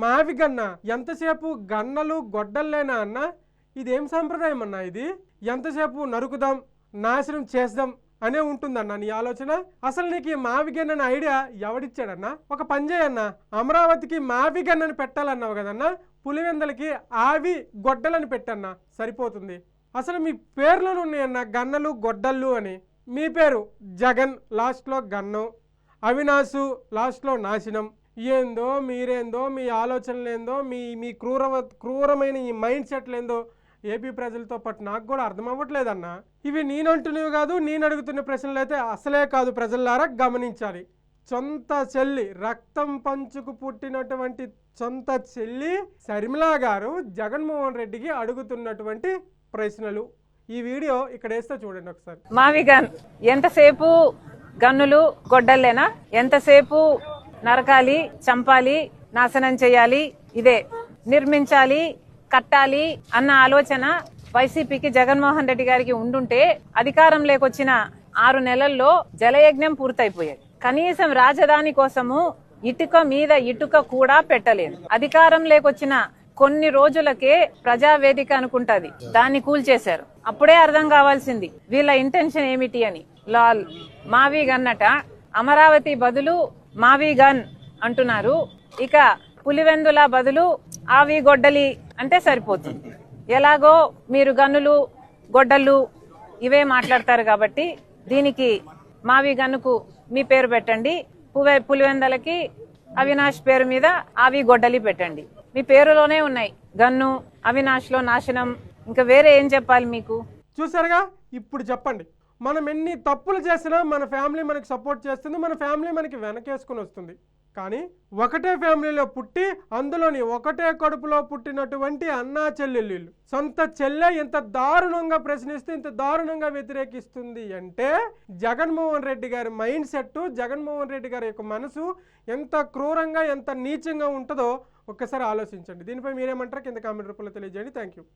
మావి గన్న ఎంతసేపు గన్నలు గొడ్డల్లేనా అన్న? ఇదేం సంప్రదాయం అన్న? ఇది ఎంతసేపు నరుకుదాం నాశనం చేద్దాం అనే ఉంటుందన్న నీ ఆలోచన? అసలు నీకు ఈ మావి గన్న ఐడియా ఎవడిచ్చాడన్నా? ఒక పని చేయన్న, అమరావతికి మావి గన్నని పెట్టాలన్నావు కదన్నా, పులివెందలకి ఆవి గొడ్డలని పెట్టన్నా సరిపోతుంది. అసలు మీ పేర్లోనే ఉన్నాయన్న గన్నలు గొడ్డళ్ళు అని. మీ పేరు జగన్, లాస్ట్లో గన్నం, అవినాశు లాస్ట్లో నాశనం. ఏందో మీరేందో, మీ ఆలోచనలేందో, మీ క్రూరమైన ఈ మైండ్ సెట్లేందో ఏపీ ప్రజలతో పాటు నాకు కూడా అర్థం అవ్వట్లేదన్నా. ఇవి నేనంటున్నవి కాదు, నేను అడుగుతున్న ప్రశ్నలు అయితే అసలే కాదు. ప్రజలారా గమనించాలి. సొంత చెల్లి, రక్తం పంచుకు పుట్టినటువంటి సొంత చెల్లి షర్మిలా గారు జగన్మోహన్ రెడ్డికి అడుగుతున్నటువంటి ప్రశ్నలు. ఈ వీడియో ఇక్కడ వేస్తే చూడండి ఒకసారి. మావి గన్ ఎంతసేపు గన్నులు గొడ్డల్లేనా? ఎంతసేపు నరకాలి, చంపాలి, నాశనం చేయాలి, ఇదే నిర్మించాలి, కట్టాలి అన్న ఆలోచన వైసీపీకి జగన్మోహన్ రెడ్డి గారికి ఉండుంటే అధికారం లేకొచ్చిన 6 నెలల్లో జలయజ్ఞం పూర్తయిపోయేది. కనీసం రాజధాని కోసము ఇటుక మీద ఇటుక కూడా పెట్టలేదు. అధికారం లేకొచ్చిన కొన్ని రోజులకే ప్రజావేదిక అనుకుంటది, దాన్ని కూల్చేశారు. అప్పుడే అర్థం కావాల్సింది వీళ్ళ ఇంటెన్షన్ ఏమిటి అని. లాల్ మావి గన్నట, అమరావతి బదులు మావి గన్ అంటున్నారు. ఇక పులివెందుల బదులు ఆవి గొడ్డలి అంటే సరిపోతుంది. ఎలాగో మీరు గన్నులు గొడ్డళ్ళు ఇవే మాట్లాడతారు కాబట్టి దీనికి మావి గన్నుకు మీ పేరు పెట్టండి, పులివెందలకి అవినాష్ పేరు మీద ఆవి గొడ్డలి పెట్టండి. మీ పేరులోనే ఉన్నాయి గన్ను, అవినాష్ లో నాశనం. ఇంకా వేరే ఏం చెప్పాలి మీకు? చూసారుగా, ఇప్పుడు చెప్పండి. మనం ఎన్ని తప్పులు చేసినా మన ఫ్యామిలీ మనకి సపోర్ట్ చేస్తుంది, మన ఫ్యామిలీ మనకి వెనకేసుకుని వస్తుంది. కానీ ఒకటే ఫ్యామిలీలో పుట్టి అందులోని ఒకటే కడుపులో పుట్టినటువంటి అన్నా చెల్లెళ్ళు సొంత చెల్లె ఎంత దారుణంగా ప్రశ్నిస్తూ ఇంత దారుణంగా వ్యతిరేకిస్తుంది అంటే జగన్మోహన్ రెడ్డి గారి మైండ్ సెట్, జగన్మోహన్ రెడ్డి గారి యొక్క మనసు ఎంత క్రూరంగా ఎంత నీచంగా ఉంటుందో ఒక్కసారి ఆలోచించండి. దీనిపై మీరేమంటారో కింద కామెంట్ రూపంలో తెలియజేయండి. Thank you.